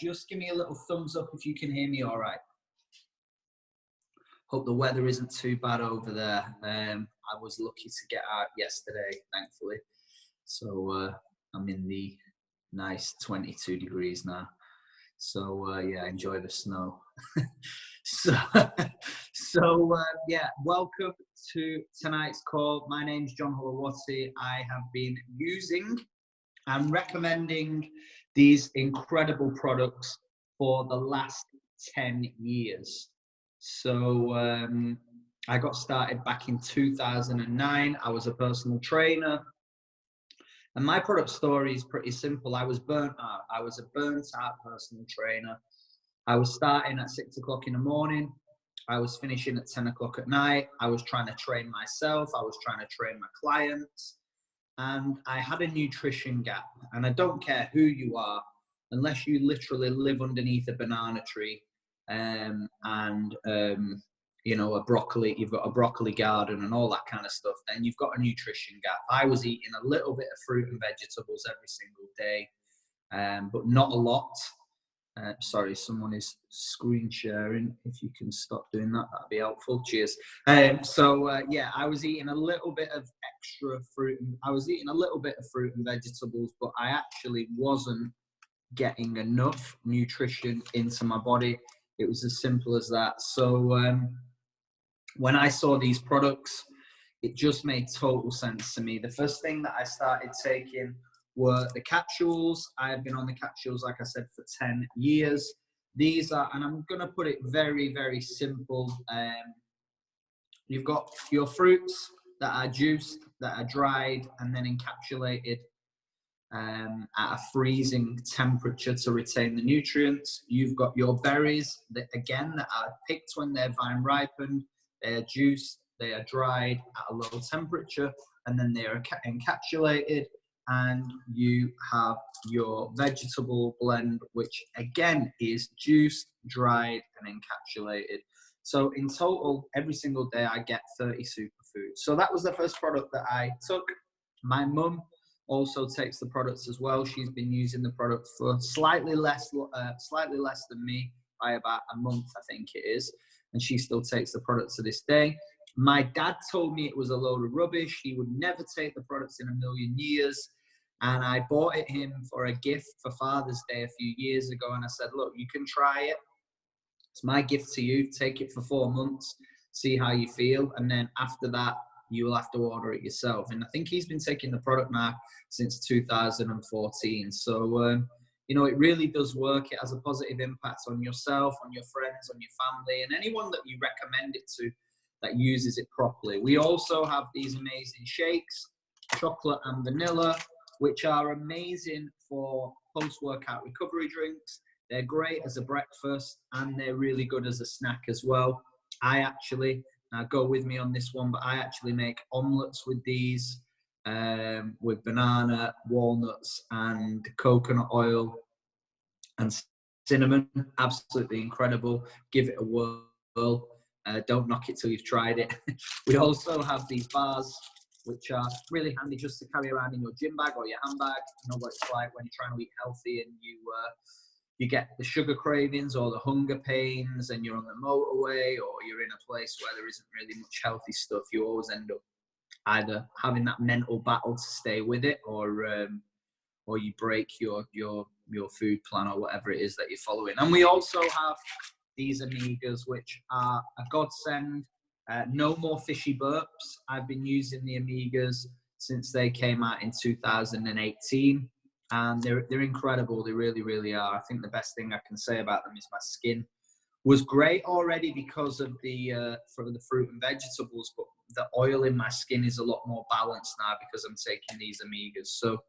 just give me a little thumbs up if you can hear me all right. Hope the weather isn't too bad over there. I was lucky to get out yesterday, thankfully. So I'm in the nice 22 degrees now. So yeah, enjoy the snow. Yeah, welcome to tonight's call. My name's John Holowati. I have been using and recommending these incredible products for the last 10 years. So I got started back in 2009. I was a personal trainer. And my product story is pretty simple. I was burnt out. I was a burnt out personal trainer. I was starting at 6 o'clock in the morning. I was finishing at 10 o'clock at night. I was trying to train myself. I was trying to train my clients. And I had a nutrition gap. And I don't care who you are, unless you literally live underneath a banana tree you know, you've got a broccoli garden and all that kind of stuff, then you've got a nutrition gap. I was eating a little bit of fruit and vegetables every single day, but not a lot. Sorry, someone is screen sharing. If you can stop doing that, that'd be helpful. Cheers. Yeah, I was eating a little bit of extra fruit. I was eating a little bit of fruit and vegetables, but I actually wasn't getting enough nutrition into my body. It was as simple as that. So when I saw these products, it just made total sense to me. The first thing that I started taking were the capsules. I have been on the capsules, like I said, for 10 years. These are, and I'm going to put it very, very simple. You've got your fruits that are juiced, that are dried, and then encapsulated at a freezing temperature to retain the nutrients. You've got your berries that, again, that are picked when they're vine ripened. They are juiced, they are dried at a low temperature, and then they are encapsulated. And you have your vegetable blend, which again is juiced, dried, and encapsulated. So in total, every single day I get 30 superfoods. So that was the first product that I took. My mum also takes the products as well. She's been using the product for slightly less than me, by about a month, I think it is. And she still takes the products to this day. My dad told me it was a load of rubbish. He would never take the products in a million years. And I bought it him for a gift for Father's Day a few years ago. And I said, look, you can try it. It's my gift to you. Take it for 4 months, see how you feel. And then after that, you will have to order it yourself. And I think he's been taking the product now since 2014. So, you know, it really does work. It has a positive impact on yourself, on your friends, on your family, and anyone that you recommend it to that uses it properly. We also have these amazing shakes, chocolate and vanilla, which are amazing for post-workout recovery drinks. They're great as a breakfast, and they're really good as a snack as well. Now go with me on this one, but I actually make omelets with these, with banana, walnuts, and coconut oil and cinnamon. Absolutely incredible. Give it a whirl. Don't knock it till you've tried it. We also have these bars, which are really handy just to carry around in your gym bag or your handbag. You know what it's like when you're trying to eat healthy and you get the sugar cravings or the hunger pains, and you're on the motorway or you're in a place where there isn't really much healthy stuff. You always end up either having that mental battle to stay with it, or you break your food plan or whatever it is that you're following. And we also have these Amigas, which are a godsend. No more fishy burps. I've been using the Amigas since they came out in 2018. And they're incredible. They really, really are. I think the best thing I can say about them is my skin was great already because of the fruit and vegetables, but the oil in my skin is a lot more balanced now because I'm taking these Amigas. So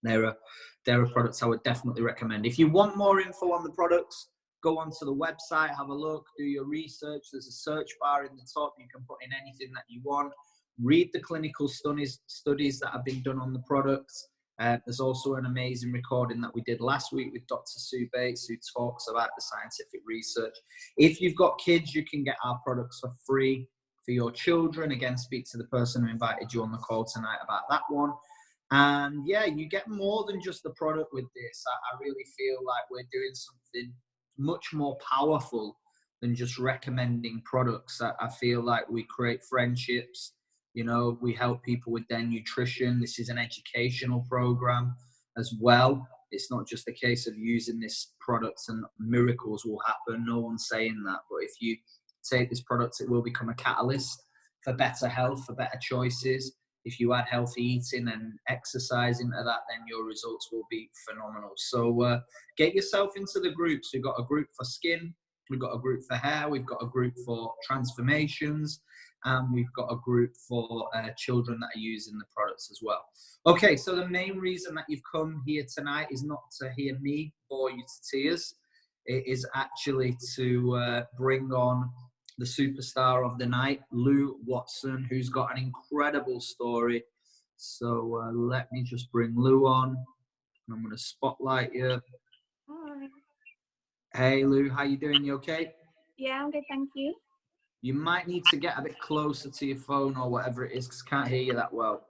they're a product I would definitely recommend. If you want more info on the products, go onto the website, have a look, do your research. There's a search bar in the top. You can put in anything that you want. Read the clinical studies that have been done on the products. There's also an amazing recording that we did last week with Dr. Sue Bates, who talks about the scientific research. If you've got kids, you can get our products for free for your children. Again, speak to the person who invited you on the call tonight about that one. And yeah, you get more than just the product with this. I really feel like we're doing something much more powerful than just recommending products. I feel like we create friendships, you know, we help people with their nutrition. This is an educational program as well. It's not just a case of using this product and miracles will happen. No one's saying that. But if you take this product, it will become a catalyst for better health, for better choices. If you add healthy eating and exercise into that, then your results will be phenomenal. So get yourself into the groups. We've got a group for skin, we've got a group for hair, we've got a group for transformations, and we've got a group for children that are using the products as well. Okay, so the main reason that you've come here tonight is not to hear me bore you to tears. It is actually to bring on the superstar of the night, Lou Watson, who's got an incredible story. So let me just bring Lou on. I'm going to spotlight you. Hi. Hey, Lou, how you doing? You okay? Yeah, I'm good, thank you. You might need to get a bit closer to your phone or whatever it is, because I can't hear you that well.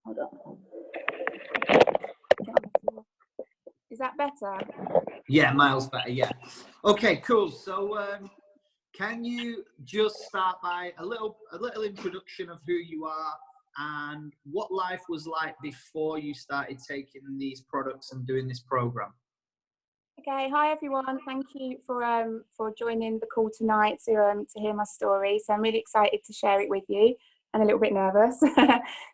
Hold on. Is that better? Yeah, miles better, yeah. Okay, cool. So can you just start by a little introduction of who you are and what life was like before you started taking these products and doing this program? Okay, hi everyone. Thank you for joining the call tonight to hear my story. So I'm really excited to share it with you and a little bit nervous.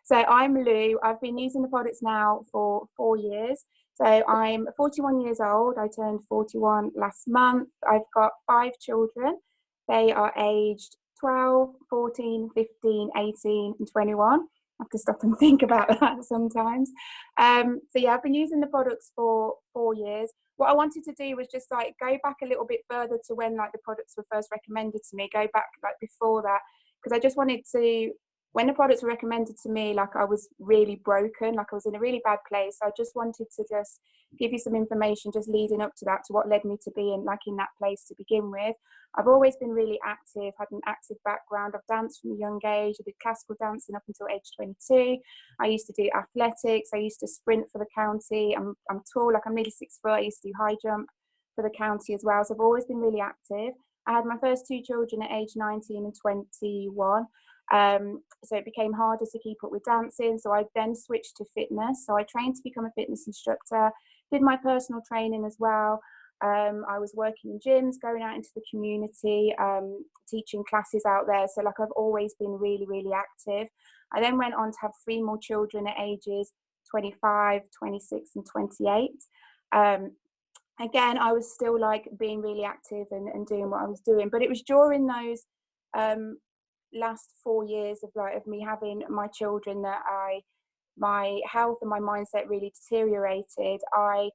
So I'm Lou. I've been using the products now for 4 years. So I'm 41 years old. I turned 41 last month. I've got 5 children. They are aged 12, 14, 15, 18 and 21. I have to stop and think about that sometimes. So yeah, I've been using the products for 4 years. What I wanted to do was just like go back a little bit further to when like the products were first recommended to me, go back like before that, because I just wanted to, when the products were recommended to me, like I was really broken, like I was in a really bad place. So I just wanted to just give you some information just leading up to that, to what led me to be in that place to begin with. I've always been really active, had an active background. I've danced from a young age. I did classical dancing up until age 22. I used to do athletics. I used to sprint for the county. I'm tall, like I'm nearly 6 foot. I used to do high jump for the county as well. So I've always been really active. I had my first 2 children at age 19 and 21. So it became harder to keep up with dancing. So I then switched to fitness. So I trained to become a fitness instructor, did my personal training as well. I was working in gyms, going out into the community, teaching classes out there. So like I've always been really, really active. I then went on to have 3 more children at ages 25, 26 and 28. Again, I was still like being really active and doing what I was doing. But it was during those last 4 years of me having my children that my health and my mindset really deteriorated. I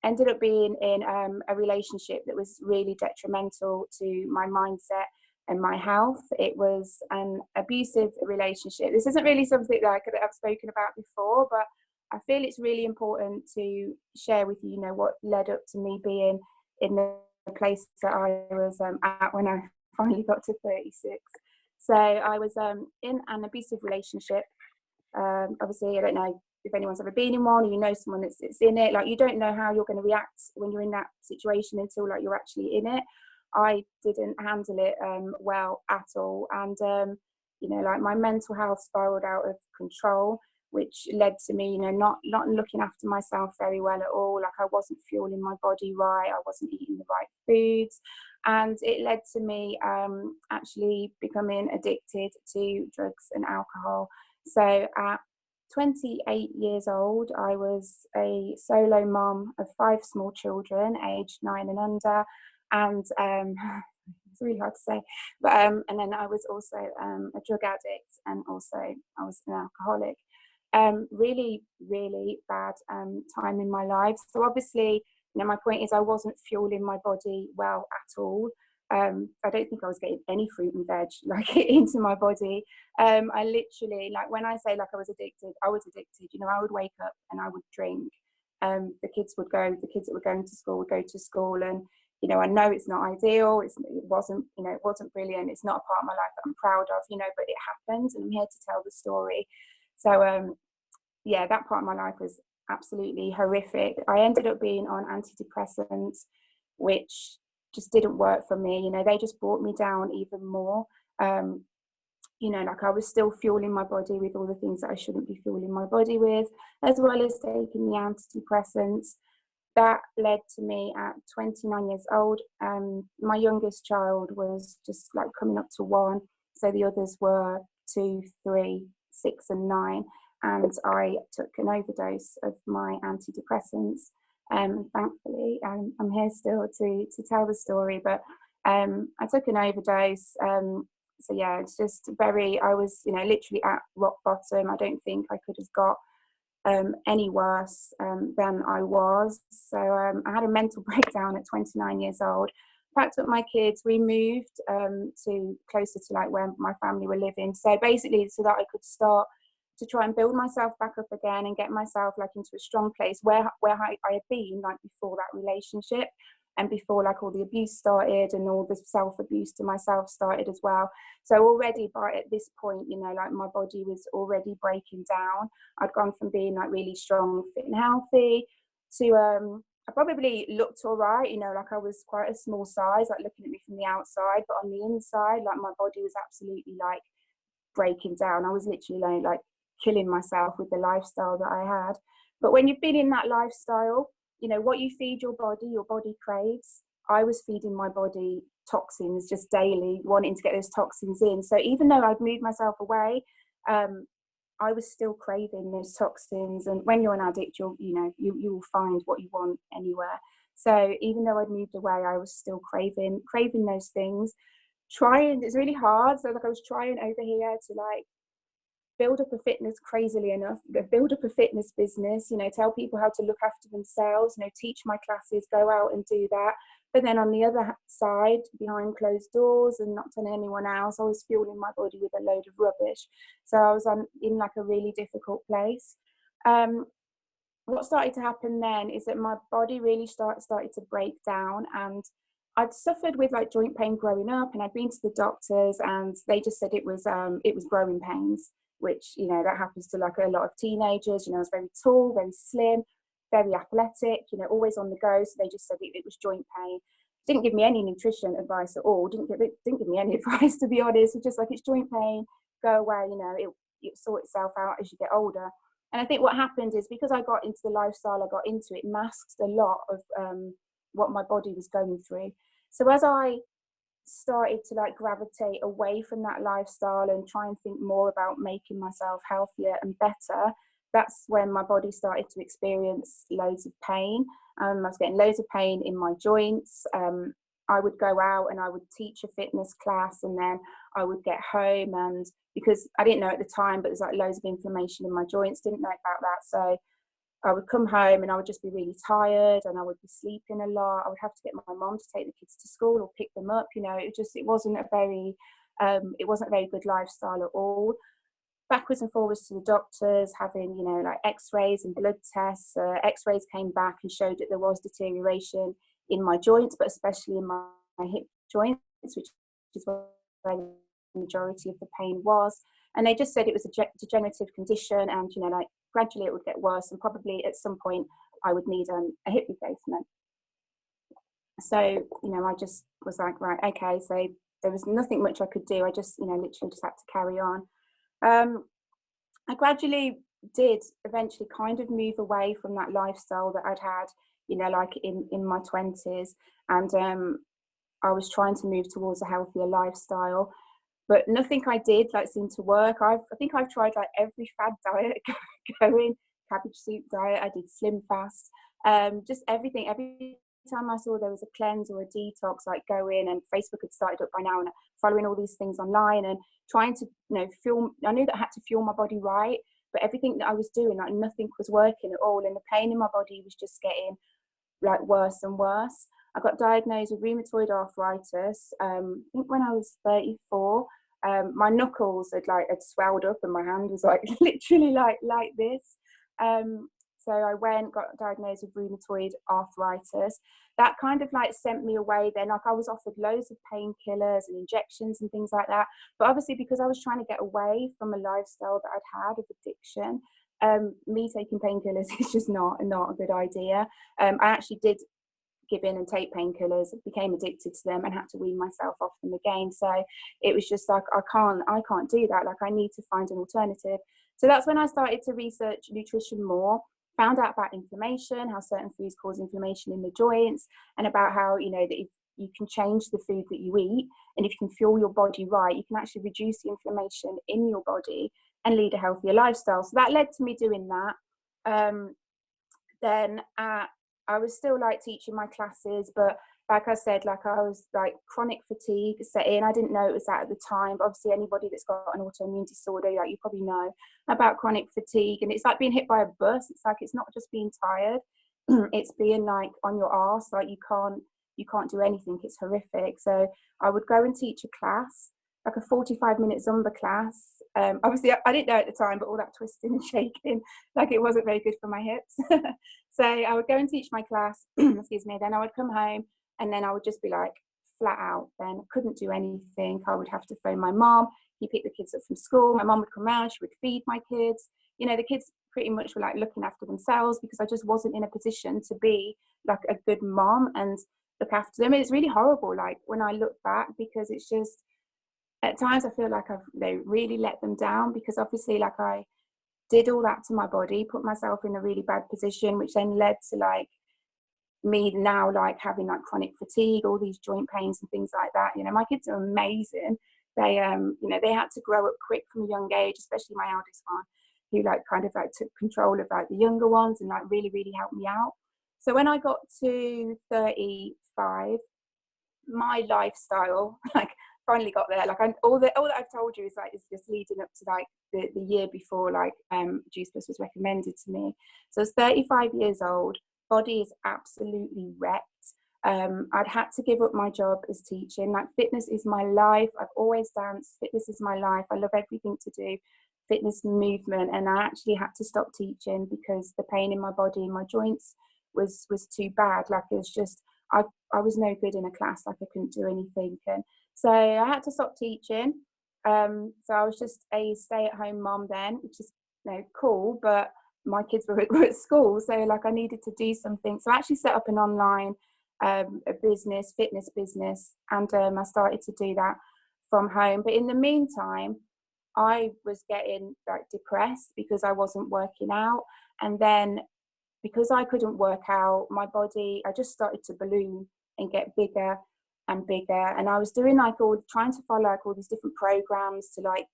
ended up being in a relationship that was really detrimental to my mindset and my health. It was an abusive relationship. This isn't really something that I could have spoken about before, but I feel it's really important to share with you, what led up to me being in the place that I was at when I finally got to 36. So I was in an abusive relationship. Obviously, I don't know if anyone's ever been in one, or someone that's in it. Like, you don't know how you're going to react when you're in that situation until like you're actually in it. I didn't handle it well at all, and like my mental health spiraled out of control, which led to me not looking after myself very well at all. Like, I wasn't fueling my body right, I wasn't eating the right foods, and it led to me actually becoming addicted to drugs and alcohol. So at 28 years old, I was a solo mum of 5 small children, aged 9 and under, and it's really hard to say, but and then I was also a drug addict, and also I was an alcoholic. Really, really bad time in my life. So obviously, my point is I wasn't fueling my body well at all. I don't think I was getting any fruit and veg like into my body. I literally, like, when I say like I was addicted, I was addicted. I would wake up and I would drink. The kids that were going to school would go to school, and I know it's not ideal. It wasn't brilliant. It's not a part of my life that I'm proud of, but it happened, and I'm here to tell the story. So yeah, that part of my life was absolutely horrific. I ended up being on antidepressants, which just didn't work for me. You know, they just brought me down even more. Um, you know, like I was still fueling my body with all the things that I shouldn't be fueling my body with, as well as taking the antidepressants. That led to me at 29 years old. My youngest child was just like coming up to 1. So the others were 2, 3, 6, and 9. And I took an overdose of my antidepressants. Thankfully, I'm here still to tell the story, but I took an overdose. So yeah, it's just I was, you know, literally at rock bottom. I don't think I could have got any worse than I was. So I had a mental breakdown at 29 years old. Packed up my kids. We moved to closer to like where my family were living. So basically, so that I could start to try and build myself back up again and get myself like into a strong place where I had been like before that relationship, and before like all the abuse started and all the self-abuse to myself started as well. So already by at this point, you know, like my body was already breaking down. I'd gone from being like really strong, fit and healthy to I probably looked all right, you know, like I was quite a small size, like looking at me from the outside, but on the inside, like my body was absolutely like breaking down. I was literally like killing myself with the lifestyle that I had. But when you've been in that lifestyle, you know, what you feed your body craves. I was feeding my body toxins just daily, wanting to get those toxins in. So even though I'd moved myself away, I was still craving those toxins. And when you're an addict, you will find what you want anywhere. So even though I'd moved away, I was still craving those things. It's really hard. So like I was trying over here to like build up a fitness, crazily enough, build up a fitness business, you know, tell people how to look after themselves, you know, teach my classes, go out and do that. But then on the other side, behind closed doors and not telling anyone else, I was fueling my body with a load of rubbish. So I was in like a really difficult place. What started to happen then is that my body really started to break down, and I'd suffered with like joint pain growing up, and I'd been to the doctors and they just said it was growing pains, which, you know, that happens to like a lot of teenagers. You know, I was very tall, very slim, very athletic, you know, always on the go. So they just said it was joint pain. Didn't give me any nutrition advice at all. Didn't give me any advice, to be honest. It's just like, it's joint pain, go away, you know, it sort itself out as you get older. And I think what happened is, because I got into the lifestyle I got into, it masked a lot of what my body was going through. So as I started to like gravitate away from that lifestyle and try and think more about making myself healthier and better, that's when my body started to experience loads of pain. I was getting loads of pain in my joints. I would go out and I would teach a fitness class, and then I would get home, and because I didn't know at the time, but there's like loads of inflammation in my joints, didn't know about that. So I would come home and I would just be really tired, and I would be sleeping a lot. I would have to get my mom to take the kids to school or pick them up. You know, it wasn't a very good lifestyle at all. Backwards and forwards to the doctors, having, you know, like x-rays and blood tests. X-rays came back and showed that there was deterioration in my joints, but especially in my hip joints, which is where the majority of the pain was. And they just said it was a degenerative condition, and, you know, like gradually it would get worse, and probably at some point I would need a hip replacement. So, you know, I just was like, right, okay. So there was nothing much I could do. I just, you know, literally just had to carry on. I gradually did eventually kind of move away from that lifestyle that I'd had, you know, like in my 20s. And I was trying to move towards a healthier lifestyle, but nothing I did like seemed to work. I think I've tried like every fad diet going, cabbage soup diet. I did slim fast, just everything. Every time I saw there was a cleanse or a detox, like go in, and Facebook had started up by now, and following all these things online and trying to, you know, fuel. I knew that I had to fuel my body right, but everything that I was doing, like nothing was working at all, and the pain in my body was just getting like worse and worse. I got diagnosed with rheumatoid arthritis. I think when I was 34. My knuckles had swelled up, and my hand was like literally like this. So I got diagnosed with rheumatoid arthritis. That kind of like sent me away then. Like I was offered loads of painkillers and injections and things like that. But obviously, because I was trying to get away from a lifestyle that I'd had of addiction, me taking painkillers is just not a good idea. I actually did give in and take painkillers, became addicted to them, and had to wean myself off them again. So it was just like, I can't do that. Like, I need to find an alternative. So that's when I started to research nutrition more, found out about inflammation, how certain foods cause inflammation in the joints, and about how, you know, that if you can change the food that you eat, and if you can fuel your body right, you can actually reduce the inflammation in your body and lead a healthier lifestyle. So that led to me doing that. Then I was still like teaching my classes, but like I said, like I was like chronic fatigue set in. I didn't know it was that at the time, but obviously anybody that's got an autoimmune disorder, like, you probably know about chronic fatigue, and it's like being hit by a bus. It's like, it's not just being tired, it's being like on your arse, like you can't do anything. It's horrific. So I would go and teach a class, like a 45-minute Zumba class. Obviously I didn't know at the time, but all that twisting and shaking, like, it wasn't very good for my hips. So I would go and teach my class, excuse me, then I would come home, and then I would just be like flat out. Then I couldn't do anything. I would have to phone my mom. He picked the kids up from school. My mom would come around, she would feed my kids. You know, the kids pretty much were like looking after themselves, because I just wasn't in a position to be like a good mom and look after them. And it's really horrible, like, when I look back, because it's just, at times I feel like I've really let them down, because obviously, like, I did all that to my body, put myself in a really bad position, which then led to like me now like having like chronic fatigue, all these joint pains and things like that. You know, my kids are amazing. They you know, they had to grow up quick from a young age, especially my eldest one, who like kind of like took control of like the younger ones and like really helped me out. So when I got to 35, my lifestyle like finally got there. Like, all that I've told you is like, is just leading up to like the year before like Juice Plus was recommended to me. So I was 35 years old, body is absolutely wrecked. I'd had to give up my job as teaching. Like, fitness is my life. I've always danced. Fitness is my life. I love everything to do fitness, movement, and I actually had to stop teaching because the pain in my body and my joints was too bad. Like, it was just, I was no good in a class. Like, I couldn't do anything, and so I had to stop teaching. So I was just a stay-at-home mom then, which is, you know, cool, but my kids were at school, so like I needed to do something. So I actually set up an online a business, fitness business, and I started to do that from home. But in the meantime, I was getting like depressed because I wasn't working out, and then because I couldn't work out, my body, I just started to balloon and get bigger and bigger. And I was doing like trying to follow like all these different programs to like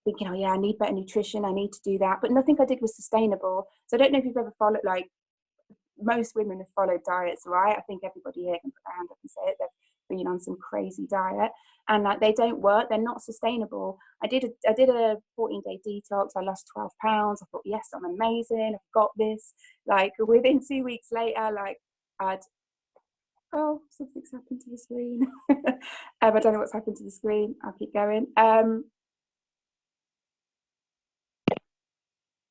thinking, oh yeah, I need better nutrition, I need to do that. But nothing I did was sustainable. So I don't know if you've ever followed, like, most women have followed diets, right? I think everybody here can put their hand up and say it. They've been on some crazy diet, and like, they don't work. They're not sustainable. I did a 14-day detox. I lost 12 pounds. I thought, yes, I'm amazing. I've got this. Like, within 2 weeks later, like, oh, something's happened to the screen. I don't know what's happened to the screen. I'll keep going.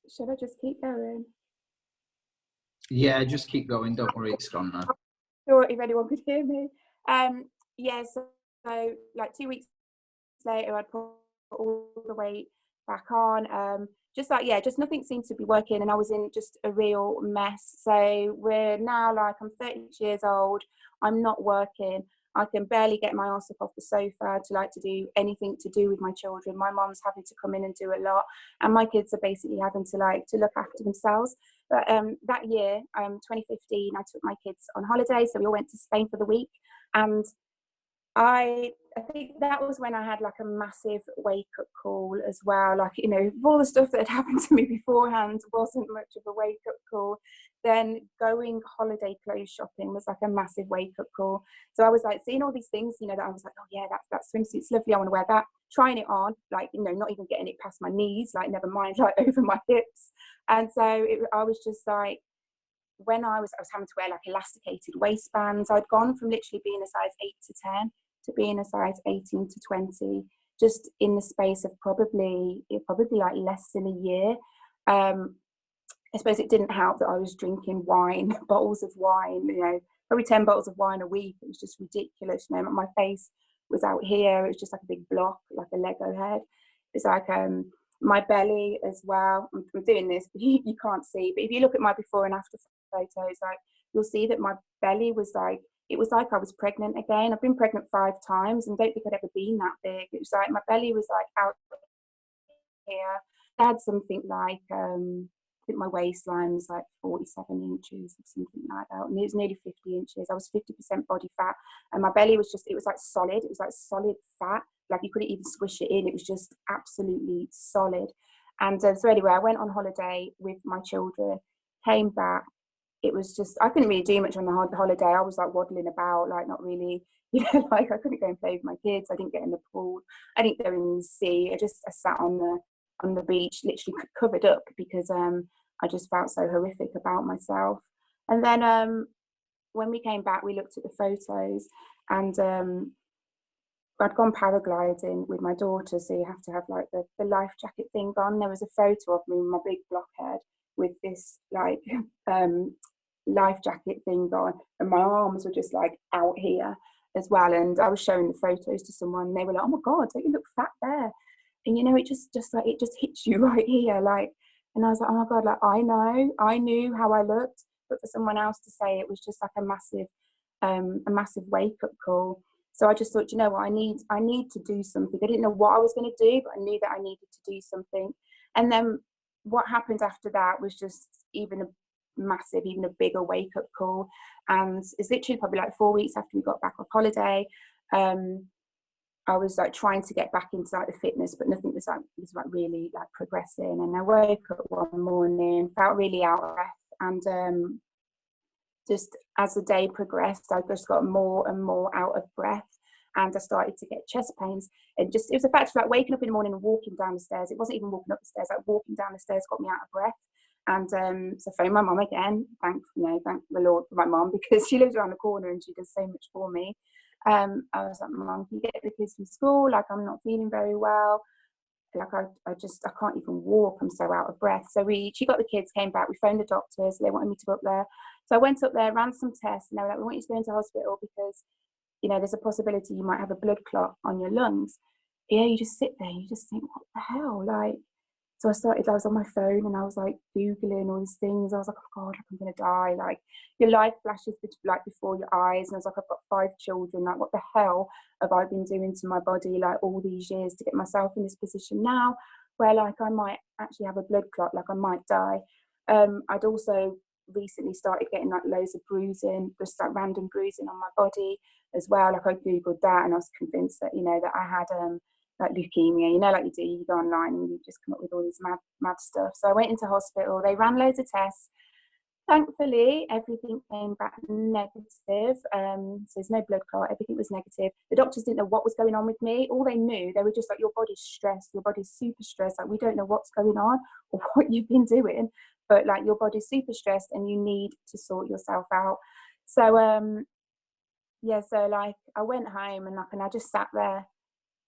Should I just keep going? Yeah, just keep going. Don't worry, it's gone now. Sure, if anyone could hear me. Yeah, so like 2 weeks later, I'd put all the weight back on. Just like, yeah, just nothing seemed to be working, and I was in just a real mess. So we're now like, I'm 30 years old. I'm not working. I can barely get my ass up off the sofa to do anything to do with my children. My mom's having to come in and do a lot, and my kids are basically having to look after themselves. But that year, 2015, I took my kids on holiday, so we all went to Spain for the week, and I think that was when I had like a massive wake-up call as well. Like, you know, all the stuff that had happened to me beforehand wasn't much of a wake-up call. Then going holiday clothes shopping was like a massive wake-up call. So I was like seeing all these things, you know, that I was like, oh yeah, that swimsuit's lovely, I want to wear that. Trying it on, like, you know, not even getting it past my knees, like, never mind, like, over my hips. And so I was just like, when I was having to wear like elasticated waistbands. I'd gone from literally being a size 8 to 10 to being a size 18 to 20, just in the space of probably like less than a year. I suppose it didn't help that I was drinking wine, bottles of wine, you know, probably 10 bottles of wine a week. It was just ridiculous. You know, my face was out here. It was just like a big block, like a Lego head. It's like, my belly as well. I'm doing this, but you can't see. But if you look at my before and after photos, like you'll see that my belly was like, it was like I was pregnant again. I've been pregnant 5 times and don't think I'd ever been that big. It was like my belly was like out here. I had something like I think my waistline was like 47 inches or something like that, and it was nearly 50 inches. I was 50% body fat, and my belly was just, it was like solid. It was like solid fat, like you couldn't even squish it in. It was just absolutely solid. And so anyway, I went on holiday with my children, came back. It was just, I couldn't really do much on the holiday. I was like waddling about, like not really, like I couldn't go and play with my kids. I didn't get in the pool. I didn't go in the sea. I sat on the beach, literally covered up, because I just felt so horrific about myself. And then when we came back, we looked at the photos, and I'd gone paragliding with my daughter, so you have to have like the life jacket thing on. There was a photo of me with my big blockhead with this like life jacket thing on, and my arms were just like out here as well. And I was showing the photos to someone, and they were like, "Oh my God, don't you look fat there?" And it just like, it just hits you right here, like. And I was like, "Oh my God, like I knew how I looked, but for someone else to say it was just like a massive wake up call." So I just thought, you know what, I need to do something. I didn't know what I was going to do, but I knew that I needed to do something. And then what happened after that was just even a bigger wake up call. And it's literally probably like 4 weeks after we got back off holiday. I was like trying to get back into like the fitness, but nothing was like really like progressing. And I woke up one morning, felt really out of breath, and just as the day progressed, I just got more and more out of breath, and I started to get chest pains. And just, it was a fact of like waking up in the morning and walking down the stairs. It wasn't even walking up the stairs, like walking down the stairs got me out of breath. And so I phoned my mum again. Thank the Lord for my mum, because she lives around the corner and she does so much for me. I was like, "Mum, can you get the kids from school? Like, I'm not feeling very well. Like, I can't even walk. I'm so out of breath." So she got the kids, came back. We phoned the doctors. They wanted me to go up there. So I went up there, ran some tests, and they were like, "We want you to go into hospital because, there's a possibility you might have a blood clot on your lungs." Yeah, you just sit there and you just think, what the hell? Like, so I was on my phone and I was like Googling all these things. I was like, "Oh God, like, I'm going to die." Like, your life flashes like before your eyes. And I was like, "I've got 5 children. Like, what the hell have I been doing to my body like all these years to get myself in this position now where like I might actually have a blood clot, like I might die." I'd also recently started getting like loads of bruising, just like random bruising on my body as well. Like, I Googled that and I was convinced that, that I had like leukemia, like you do, you go online and you just come up with all this mad stuff. So I went into hospital, they ran loads of tests. Thankfully, everything came back negative. So there's no blood clot, everything was negative. The doctors didn't know what was going on with me. All they knew, they were just like, "Your body's stressed, your body's super stressed. Like, we don't know what's going on or what you've been doing, but like your body's super stressed and you need to sort yourself out." So so like I went home and I just sat there,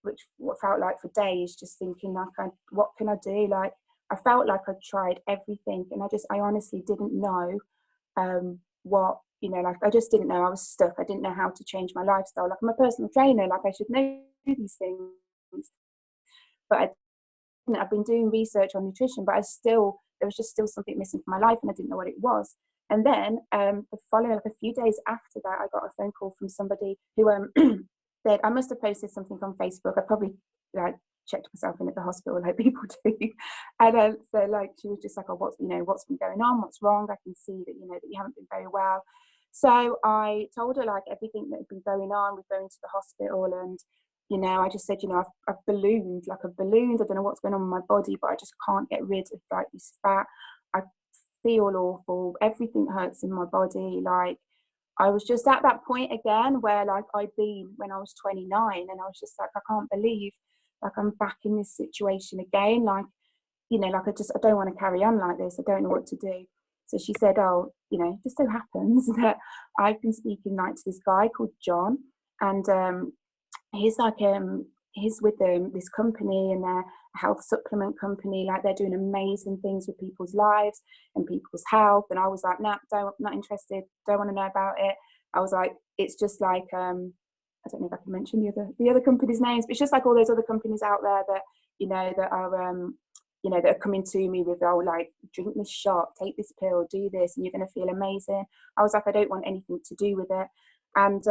which what felt like for days, just thinking like, what can I do? Like, I felt like I'd tried everything, and I honestly didn't know what, like I just didn't know. I was stuck. I didn't know how to change my lifestyle. Like, I'm a personal trainer, like I should know these things, but I've been doing research on nutrition, but there was just still something missing from my life, and I didn't know what it was. And then the following, like a few days after that, I got a phone call from somebody who said, I must have posted something on Facebook. I probably like checked myself in at the hospital like people do. And so like she was just like, "Oh, what's been going on? What's wrong? I can see that, that you haven't been very well." So I told her like everything that had been going on with going to the hospital, and I just said, I've ballooned. I don't know what's going on with my body, but I just can't get rid of like this fat. I feel awful. Everything hurts in my body. Like, I was just at that point again where like I'd been when I was 29, and I was just like, I can't believe like I'm back in this situation again. Like, like I don't want to carry on like this. I don't know what to do. So she said, "Oh, it just so happens that I've been speaking like to this guy called John, and he's like he's with this company, and they're a health supplement company. Like, they're doing amazing things with people's lives and people's health." And I was like, "Nah, not interested, don't want to know about it." I was like, it's just like I don't know if I can mention the other companies' names, but it's just like all those other companies out there that that are you know, that are coming to me with, oh, like, drink this shot, take this pill, do this, and you're going to feel amazing. I was like, I don't want anything to do with it. And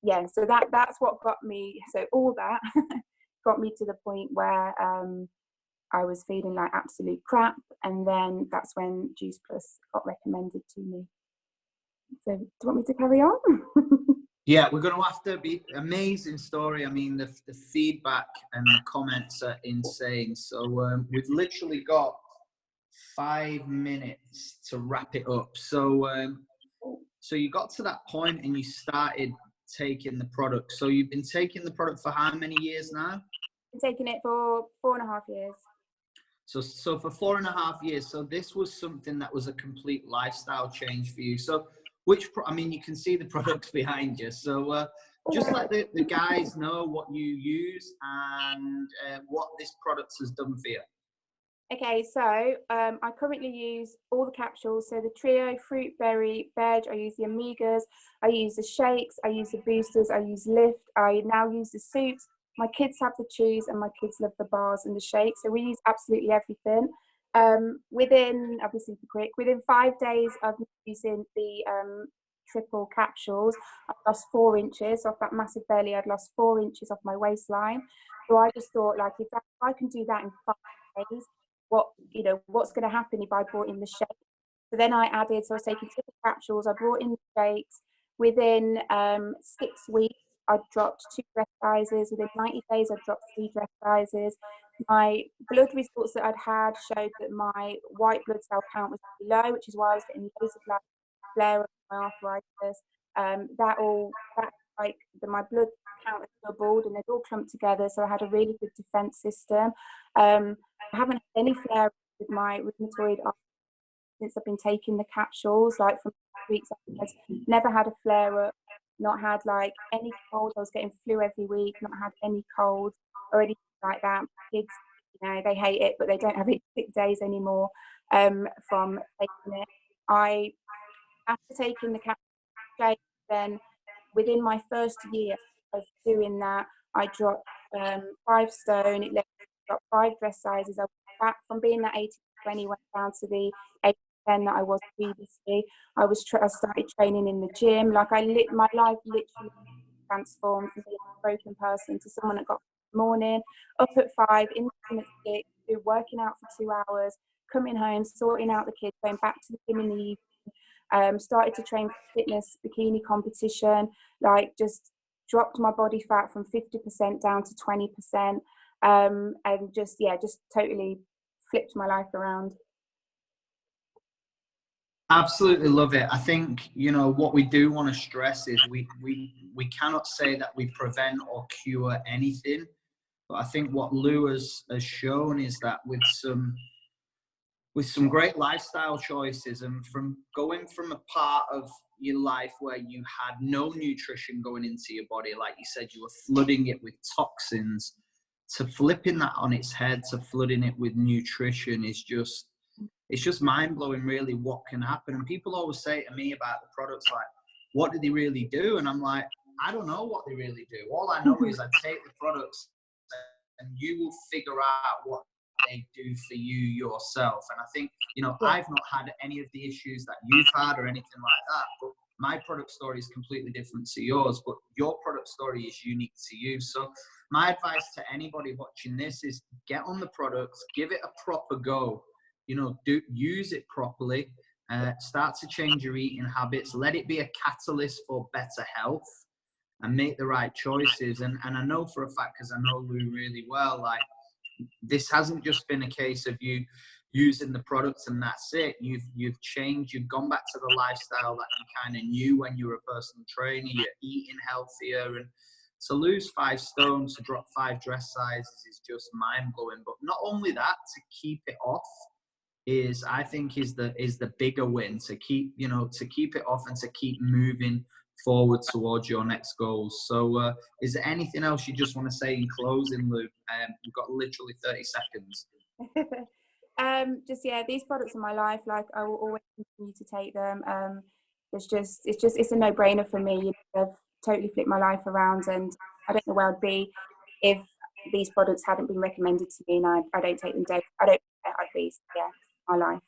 yeah, so that's what got me. So all that got me to the point where I was feeling like absolute crap. And then that's when Juice Plus got recommended to me. So do you want me to carry on? Yeah, we're going to have to be amazing story. I mean, the feedback and the comments are insane. So we've literally got 5 minutes to wrap it up. So so you got to that point and you started taking the product. So you've been taking the product for how many years now? I've been taking it for 4.5 years. So for 4.5 years. So this was something that was a complete lifestyle change for you. So I mean, you can see the products behind you. So just let the guys know what you use and what this product has done for you. Okay, so I currently use all the capsules. So the Trio, Fruit, Berry, Veg. I use the Amigas. I use the shakes. I use the boosters. I use Lift. I now use the soups. My kids have the chews, and my kids love the bars and the shakes. So we use absolutely everything. Within, I'll be super quick, within 5 days of using the triple capsules, I lost 4 inches off that massive belly. I'd lost 4 inches off my waistline. So I just thought, like, if I can do that in 5 days, what's going to happen if I brought in the shakes? So then I added, so I was taking triple capsules. I brought in the shakes. Within 6 weeks, I dropped 2 dress sizes. Within 90 days, I dropped 3 dress sizes. My blood results that I'd had showed that my white blood cell count was really low, which is why I was getting loads of like flare of my arthritis. My blood count had doubled and they'd all clumped together, so I had a really good defense system. I haven't had any flare with my rheumatoid arthritis since I've been taking the capsules. Like from weeks, I've never had a flare up. Not had like any cold. I was getting flu every week. Not had any cold or anything like that. Kids, you know, they hate it, but they don't have it sick days anymore from taking it. After taking the capsule, then within my first year of doing that, I dropped 5 stone. It left me drop 5 dress sizes. I went back from being that 80-20, went down to the 8-10 that I was previously. I started training in the gym. Like my life literally transformed from being a broken person to someone that got up in the morning, up at 5, in the gym at 6, working out for 2 hours, coming home, sorting out the kids, going back to the gym in the evening. Started to train for fitness bikini competition, like just dropped my body fat from 50% down to 20%, and just totally flipped my life around. Absolutely love it. I think, you know, what we do want to stress is we cannot say that we prevent or cure anything, but I think what Lou has shown is that with some great lifestyle choices, and from going from a part of your life where you had no nutrition going into your body, like you said, you were flooding it with toxins, to flipping that on its head, to flooding it with nutrition is just, it's just mind-blowing really what can happen. And people always say to me about the products, like, what do they really do? And I'm like, I don't know what they really do. All I know is I take the products and you will figure out what they do for you yourself. And I think, you know, I've not had any of the issues that you've had or anything like that, but my product story is completely different to yours, but your product story is unique to you. So my advice to anybody watching this is get on the products, give it a proper go, you know, use it properly, start to change your eating habits, let it be a catalyst for better health, and make the right choices. And I know for a fact, because I know Lou really well, like, this hasn't just been a case of you using the products and that's it. You've changed, you've gone back to the lifestyle that you kind of knew when you were a personal trainer, you're eating healthier, and to lose 5 stone, to drop 5 dress sizes is just mind-blowing. But not only that, to keep it off is, I think, is the bigger win, to keep it off and to keep moving forward towards your next goals. So is there anything else you just want to say in closing, Lou? We've got literally 30 seconds. These products in my life, like, I will always continue to take them. It's a no-brainer for me. They've totally flipped my life around, and I don't know where I'd be if these products hadn't been recommended to me, and I don't take them daily. I don't happy. So, yeah, my life.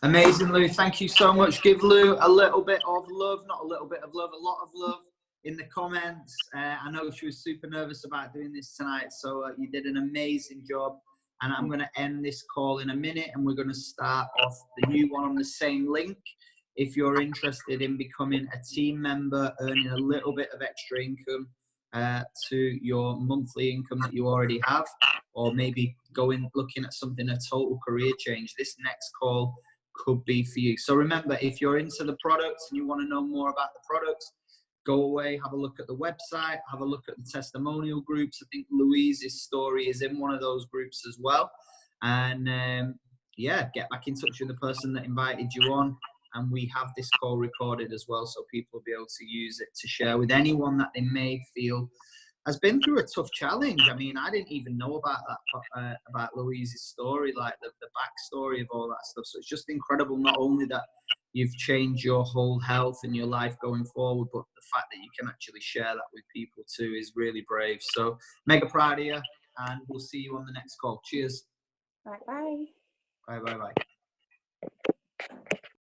Amazing, Lou. Thank you so much. Give Lou a little bit of love, not a little bit of love, a lot of love in the comments. I know she was super nervous about doing this tonight, so you did an amazing job. And I'm going to end this call in a minute, and we're going to start off the new one on the same link. If you're interested in becoming a team member, earning a little bit of extra income to your monthly income that you already have, or maybe looking at something, a total career change, this next call could be for you. So remember, if you're into the products and you want to know more about the products, go away, have a look at the website, have a look at the testimonial groups. I think Louise's story is in one of those groups as well. And yeah, get back in touch with the person that invited you on. And we have this call recorded as well, so people will be able to use it to share with anyone that they may feel has been through a tough challenge. I mean, I didn't even know about that, about Louise's story, like the backstory of all that stuff. So it's just incredible, not only that you've changed your whole health and your life going forward, but the fact that you can actually share that with people too is really brave. So mega proud of you, and we'll see you on the next call. Cheers. Right, bye. Bye.